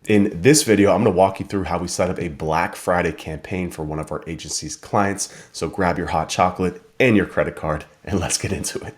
In this video, I'm going to walk you through how we set up a Black Friday campaign for one of our agency's clients. So grab your hot chocolate and your credit card and let's get into it.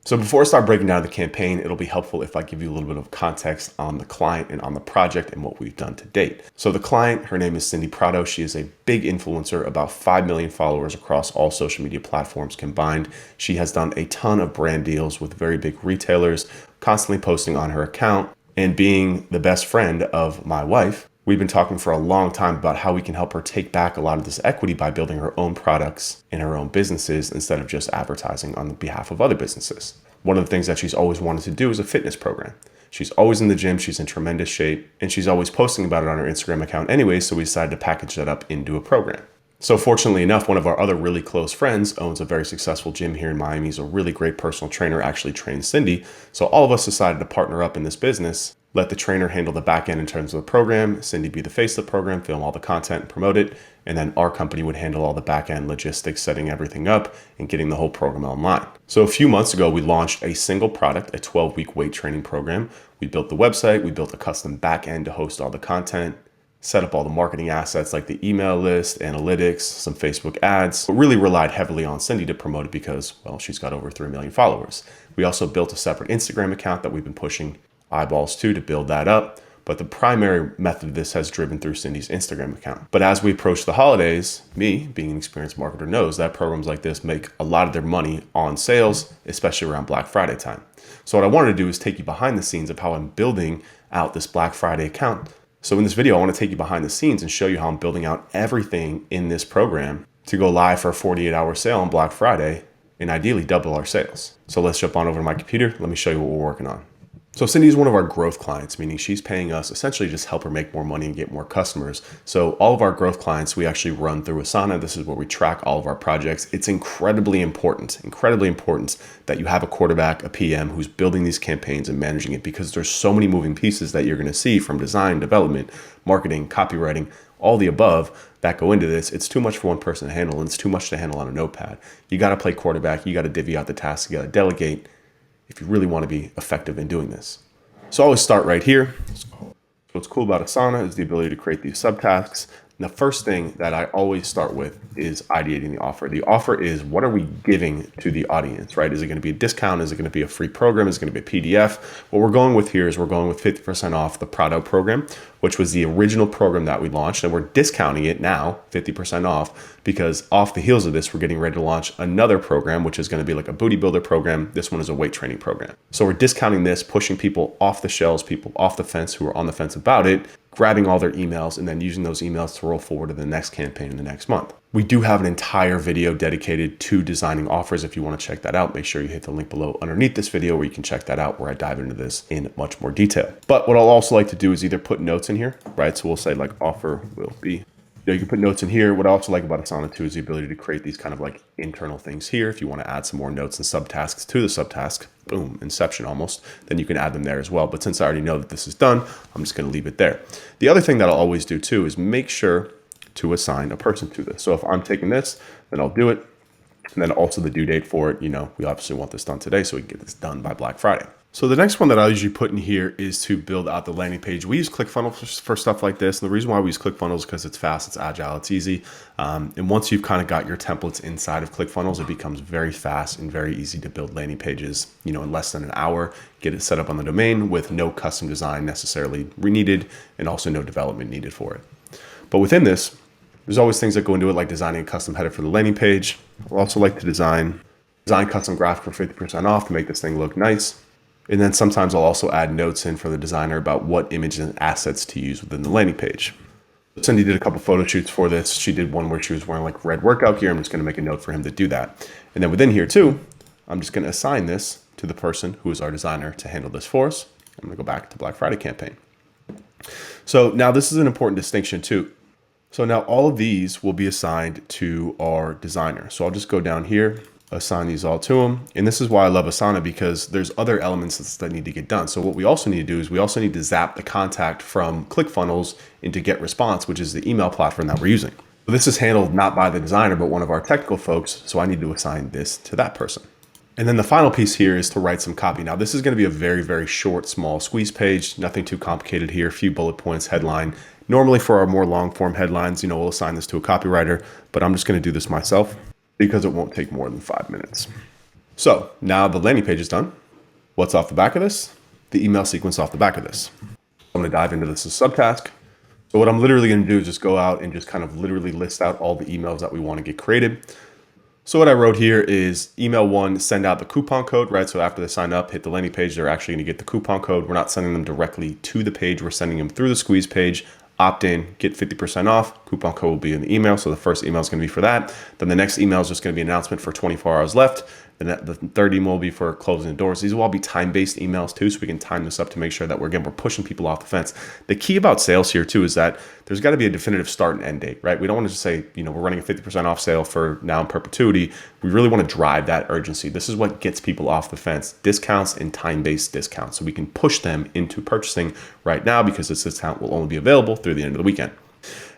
So before I start breaking down the campaign, it'll be helpful if I give you a little bit of context on the client and on the project and what we've done to date. So the client, her name is Cindy Prado. She is a big influencer, about 5 million followers across all social media platforms combined. She has done a ton of brand deals with very big retailers, constantly posting on her account, and being the best friend of my wife. We've been talking for a long time about how we can help her take back a lot of this equity by building her own products in her own businesses instead of just advertising on behalf of other businesses. One of the things that she's always wanted to do is a fitness program. She's always in the gym, she's in tremendous shape, and she's always posting about it on her Instagram account anyway, so we decided to package that up into a program. So fortunately enough, one of our other really close friends owns a very successful gym here in Miami. He's a really great personal trainer, actually trains Cindy. So all of us decided to partner up in this business, let the trainer handle the back end in terms of the program, Cindy be the face of the program, film all the content and promote it, and then our company would handle all the back end logistics, setting everything up and getting the whole program online. So a few months ago, we launched a single product, a 12-week weight training program. We built the website, we built a custom back end to host all the content, set up all the marketing assets like the email list, analytics, some Facebook ads, but really relied heavily on Cindy to promote it because, well, she's got over 3 million followers. We also built a separate Instagram account that we've been pushing eyeballs to build that up. But the primary method of this has driven through Cindy's Instagram account. But as we approach the holidays, me, being an experienced marketer, knows that programs like this make a lot of their money on sales, especially around Black Friday time. So what I wanted to do is take you behind the scenes of how I'm building out this Black Friday account. So in this video, I want to take you behind the scenes and show you how I'm building out everything in this program to go live for a 48-hour sale on Black Friday and ideally double our sales. So let's jump on over to my computer. Let me show you what we're working on. So Cindy is one of our growth clients, meaning she's paying us essentially just help her make more money and get more customers. So all of our growth clients, we actually run through Asana. This is where we track all of our projects. It's incredibly important that you have a quarterback, a PM who's building these campaigns and managing it because there's so many moving pieces that you're going to see from design, development, marketing, copywriting, all the above that go into this. It's too much for one person to handle and it's too much to handle on a notepad. You got to play quarterback. You got to divvy out the tasks. You got to delegate if you really want to be effective in doing this. So I always start right here. So what's cool about Asana is the ability to create these subtasks. And the first thing that I always start with is ideating the offer. The offer is, what are we giving to the audience, right? Is it going to be a discount? Is it going to be a free program? Is it going to be a PDF? What we're going with here is we're going with 50% off the Prado program, which was the original program that we launched. And we're discounting it now, 50% off, because off the heels of this, we're getting ready to launch another program, which is going to be like a booty builder program. This one is a weight training program. So we're discounting this, pushing people off the shelves, people off the fence who are on the fence about it, grabbing all their emails and then using those emails to roll forward to the next campaign in the next month. We do have an entire video dedicated to designing offers. If you want to check that out, make sure you hit the link below underneath this video where you can check that out, where I dive into this in much more detail. But what I'll also like to do is either put notes in here, right? So we'll say like offer will be, you can put notes in here. What I also like about Asana too is the ability to create these kind of like internal things here. If you want to add some more notes and subtasks to the subtask, boom, inception almost, then you can add them there as well. But since I already know that this is done, I'm just going to leave it there. The other thing that I'll always do too is make sure to assign a person to this. So if I'm taking this, then I'll do it. And then also the due date for it, we obviously want this done today so we can get this done by Black Friday. So the next one that I usually put in here is to build out the landing page. We use ClickFunnels for stuff like this. And the reason why we use ClickFunnels is because it's fast, it's agile, it's easy. And once you've kind of got your templates inside of ClickFunnels, it becomes very fast and very easy to build landing pages, in less than an hour, get it set up on the domain with no custom design necessarily needed and also no development needed for it. But within this, there's always things that go into it, like designing a custom header for the landing page. I also like to design custom graphic for 50% off to make this thing look nice. And then sometimes I'll also add notes in for the designer about what images and assets to use within the landing page. Cindy did a couple photo shoots for this. She did one where she was wearing like red workout gear. I'm just going to make a note for him to do that. And then within here too, I'm just going to assign this to the person who is our designer to handle this for us. I'm going to go back to Black Friday campaign. So now this is an important distinction too. So now all of these will be assigned to our designer. So I'll just go down here, assign these all to them. And this is why I love Asana, because there's other elements that need to get done. So what we also need to do is we also need to zap the contact from ClickFunnels into GetResponse, which is the email platform that we're using. This is handled not by the designer, but one of our technical folks. So I need to assign this to that person. And then the final piece here is to write some copy. Now, this is going to be a very, very short, small squeeze page. Nothing too complicated here. A few bullet points, headline. Normally for our more long form headlines, we'll assign this to a copywriter, but I'm just going to do this myself because it won't take more than 5 minutes. So now the landing page is done. What's off the back of this? The email sequence off the back of this. I'm going to dive into this as subtask. So what I'm literally going to do is just go out and just kind of literally list out all the emails that we want to get created. So what I wrote here is email 1, send out the coupon code, right? So after they sign up, hit the landing page, they're actually going to get the coupon code. We're not sending them directly to the page. We're sending them through the squeeze page. Opt in, get 50% off. Coupon code will be in the email. So the first email is going to be for that. Then the next email is just going to be an announcement for 24 hours left. Then the third email will be for closing the doors. These will all be time-based emails too, so we can time this up to make sure that we're pushing people off the fence. The key about sales here too is that there's got to be a definitive start and end date, right? We don't want to just say, we're running a 50% off sale for now in perpetuity. We really want to drive that urgency. This is what gets people off the fence: discounts and time-based discounts. So we can push them into purchasing right now because this discount will only be available through the end of the weekend.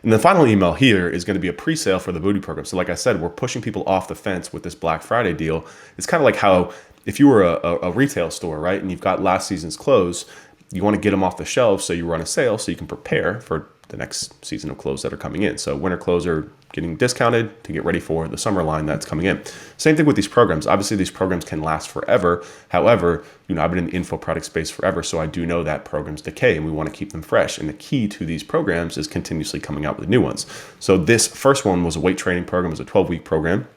And the final email here is going to be a pre-sale for the booty program. So like I said, we're pushing people off the fence with this Black Friday deal. It's kind of like how if you were a retail store, right, and you've got last season's clothes, you want to get them off the shelves so you run a sale so you can prepare for the next season of clothes that are coming in. So winter clothes are getting discounted to get ready for the summer line that's coming in. Same thing with these programs. Obviously, these programs can last forever. However, I've been in the info product space forever, so I do know that programs decay and we want to keep them fresh. And the key to these programs is continuously coming out with new ones. So this first one was a weight training program. It was a 12-week program.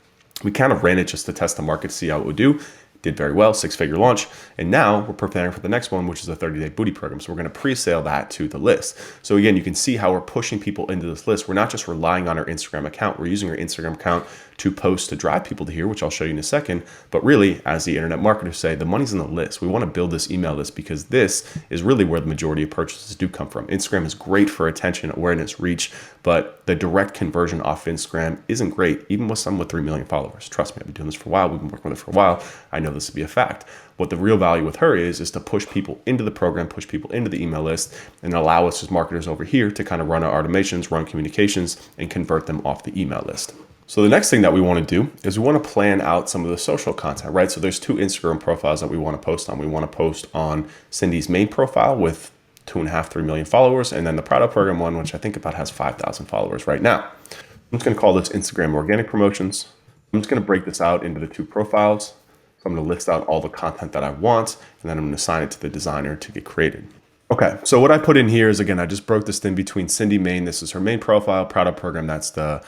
We kind of ran it just to test the market, see how it would do. Did very well, 6-figure launch. And now we're preparing for the next one, which is a 30-day booty program. So we're going to pre-sale that to the list. So again, you can see how we're pushing people into this list. We're not just relying on our Instagram account. We're using our Instagram account to post to drive people to here, which I'll show you in a second. But really, as the internet marketers say, the money's in the list. We want to build this email list because this is really where the majority of purchases do come from. Instagram is great for attention, awareness, reach, but the direct conversion off Instagram isn't great, even with someone with 3 million followers. Trust me, I've been doing this for a while. We've been working with it for a while. I know this to be a fact. What the real value with her is to push people into the program, push people into the email list, and allow us as marketers over here to kind of run our automations, run communications, and convert them off the email list. So the next thing that we want to do is we want to plan out some of the social content, right? So there's 2 Instagram profiles that we want to post on. We want to post on Cindy's main profile with 2.5, 3 million followers, and then the product program one, which I think about has 5,000 followers right now. I'm just going to call this Instagram organic promotions. I'm just going to break this out into the 2 profiles. So I'm going to list out all the content that I want, and then I'm going to assign it to the designer to get created. Okay, so what I put in here is, again, I just broke this in between Cindy main. This is her main profile, product program. That's the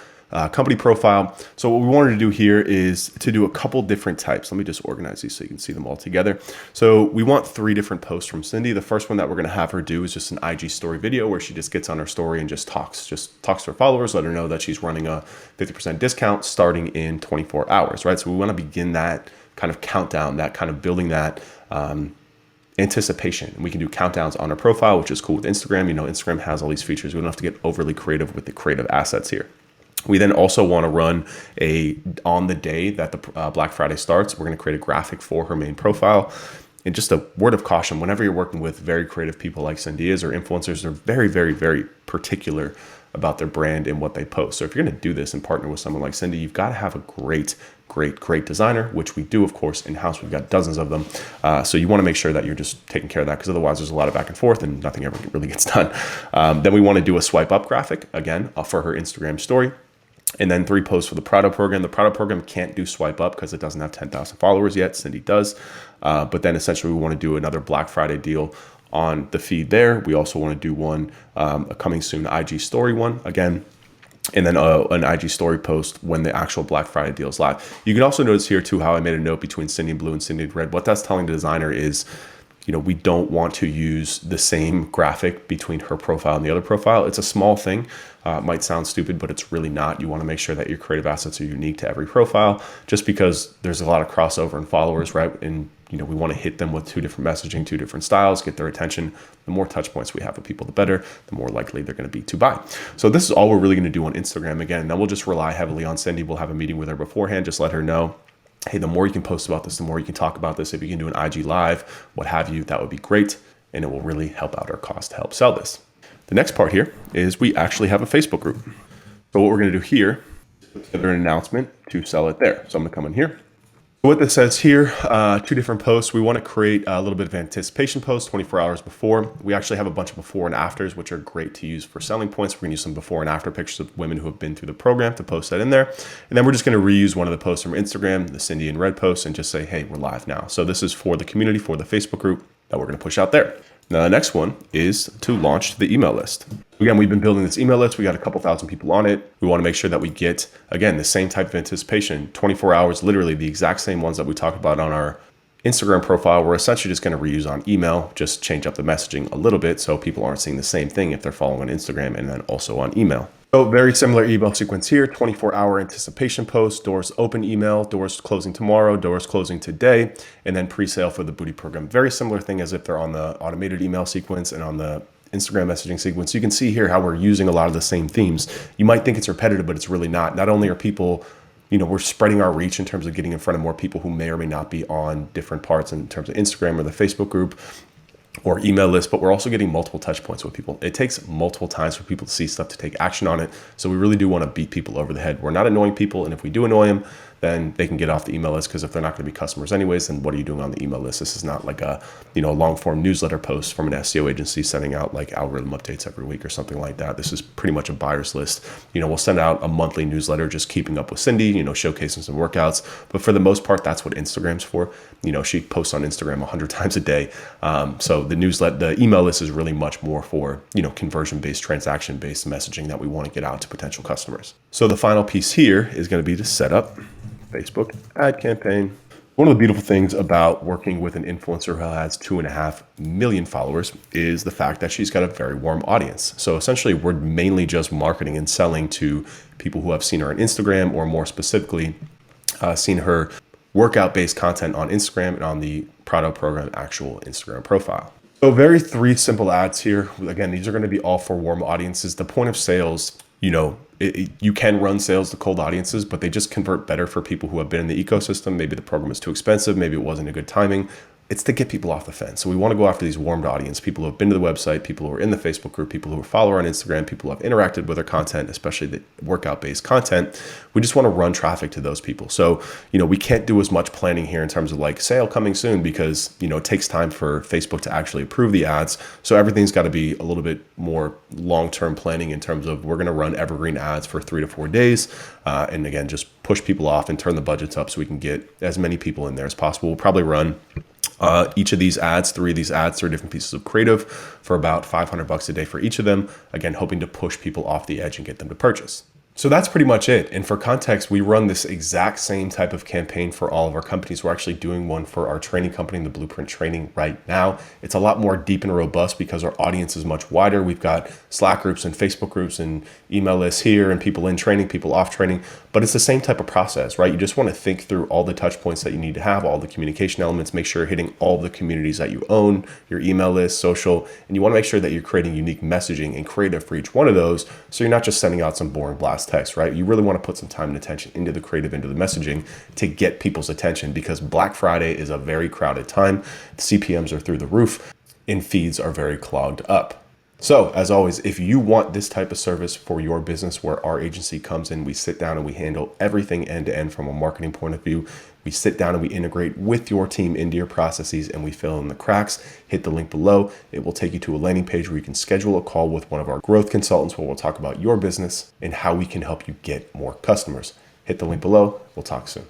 company profile. So what we wanted to do here is to do a couple different types. Let me just organize these so you can see them all together. So we want 3 different posts from Cindy. The first one that we're going to have her do is just an IG story video where she just gets on her story and just talks to her followers, let her know that she's running a 50% discount starting in 24 hours, right? So we want to begin that kind of countdown, that kind of building that anticipation. And we can do countdowns on our profile, which is cool with Instagram. Instagram has all these features. We don't have to get overly creative with the creative assets here. We then also want to run on the day that the Black Friday starts, we're going to create a graphic for her main profile. And just a word of caution, whenever you're working with very creative people like Cindy is or influencers, they're very, very, very particular about their brand and what they post. So if you're going to do this and partner with someone like Cindy, you've got to have a great designer, which we do, of course, in-house. We've got dozens of them. So you want to make sure that you're just taking care of that, because otherwise there's a lot of back and forth and nothing ever really gets done. Then we want to do a swipe up graphic, again, for her Instagram story. And then 3 posts for the product program. The product program can't do swipe up because it doesn't have 10,000 followers yet. Cindy does. But then essentially we want to do another Black Friday deal on the feed there. We also want to do one, a coming soon IG story one again, and then an IG story post when the actual Black Friday deal is live. You can also notice here too how I made a note between Cindy in blue and Cindy in red. What that's telling the designer is, we don't want to use the same graphic between her profile and the other profile. It's a small thing. It might sound stupid, but it's really not. You want to make sure that your creative assets are unique to every profile, just because there's a lot of crossover in followers, right? And we want to hit them with 2 different messaging, 2 different styles, get their attention. The more touch points we have with people, the better, the more likely they're going to be to buy. So this is all we're really going to do on Instagram. Again, then we'll just rely heavily on Cindy. We'll have a meeting with her beforehand. Just let her know, hey, the more you can post about this, the more you can talk about this. If you can do an IG live, what have you, that would be great. And it will really help out our cause to help sell this. The next part here is we actually have a Facebook group. So what we're going to do here is put together an announcement to sell it there. So I'm going to come in here. What this says here, two different posts. We want to create a little bit of anticipation post 24 hours before. We actually have a bunch of before and afters, which are great to use for selling points. We're going to use some before and after pictures of women who have been through the program to post that in there. And then we're just going to reuse one of the posts from Instagram, the Cindy in Red post, and just say, hey, we're live now. So this is for the community, for the Facebook group that we're going to push out there. Now, the next one is to launch the email list. Again, we've been building this email list. We got a couple thousand people on it. We want to make sure that we get, again, the same type of anticipation, 24 hours, literally the exact same ones that we talked about on our Instagram profile. We're essentially just going to reuse on email, just change up the messaging a little bit so people aren't seeing the same thing if they're following on Instagram and then also on email. So very similar email sequence here, 24-hour anticipation post, doors open email, doors closing tomorrow, doors closing today, and then pre-sale for the booty program. Very similar thing as if they're on the automated email sequence and on the Instagram messaging sequence. You can see here how we're using a lot of the same themes. You might think it's repetitive, but it's really not. Not only are people, we're spreading our reach in terms of getting in front of more people who may or may not be on different parts in terms of Instagram or the Facebook group or email list, but we're also getting multiple touch points with people. It takes multiple times for people to see stuff to take action on it. So we really do want to beat people over the head. We're not annoying people. And if we do annoy them, then they can get off the email list, because if they're not going to be customers anyways, then what are you doing on the email list? This is not like a, long form newsletter post from an SEO agency sending out like algorithm updates every week or something like that. This is pretty much a buyer's list. We'll send out a monthly newsletter, just keeping up with Cindy, showcasing some workouts. But for the most part, that's what Instagram's for. She posts on Instagram 100 times a day. So the email list is really much more for, conversion-based, transaction-based messaging that we want to get out to potential customers. So the final piece here is going to be to set up Facebook ad campaign. One of the beautiful things about working with an influencer who has 2.5 million followers is the fact that she's got a very warm audience. So essentially, we're mainly just marketing and selling to people who have seen her on Instagram, or more specifically, seen her workout-based content on Instagram and on the Prado program actual Instagram profile. So very three simple ads here. Again, these are going to be all for warm audiences. The point of sales, you can run sales to cold audiences, but they just convert better for people who have been in the ecosystem. Maybe the program is too expensive. Maybe it wasn't a good timing. It's to get people off the fence. So we want to go after these warmed audience, people who have been to the website, people who are in the Facebook group, people who follow her on Instagram, people who have interacted with her content, especially the workout-based content. We just want to run traffic to those people. So, we can't do as much planning here in terms of like sale coming soon, because, it takes time for Facebook to actually approve the ads. So everything's got to be a little bit more long-term planning in terms of we're going to run evergreen ads for 3 to 4 days. And again, just push people off and turn the budgets up so we can get as many people in there as possible. We'll probably run each of these ads, three different pieces of creative for about $500 a day for each of them. Again, hoping to push people off the edge and get them to purchase. So that's pretty much it. And for context, we run this exact same type of campaign for all of our companies. We're actually doing one for our training company, the Blueprint Training, right now. It's a lot more deep and robust because our audience is much wider. We've got Slack groups and Facebook groups and email lists here, and people in training, people off training. But it's the same type of process, right? You just want to think through all the touch points that you need to have, all the communication elements, make sure you're hitting all the communities that you own, your email list, social, and you want to make sure that you're creating unique messaging and creative for each one of those. So you're not just sending out some boring blast text, right? You really want to put some time and attention into the creative, into the messaging to get people's attention, because Black Friday is a very crowded time. The CPMs are through the roof and feeds are very clogged up. So as always, if you want this type of service for your business where our agency comes in, we sit down and we handle everything end to end from a marketing point of view. We sit down and we integrate with your team into your processes and we fill in the cracks. Hit the link below. It will take you to a landing page where you can schedule a call with one of our growth consultants where we'll talk about your business and how we can help you get more customers. Hit the link below. We'll talk soon.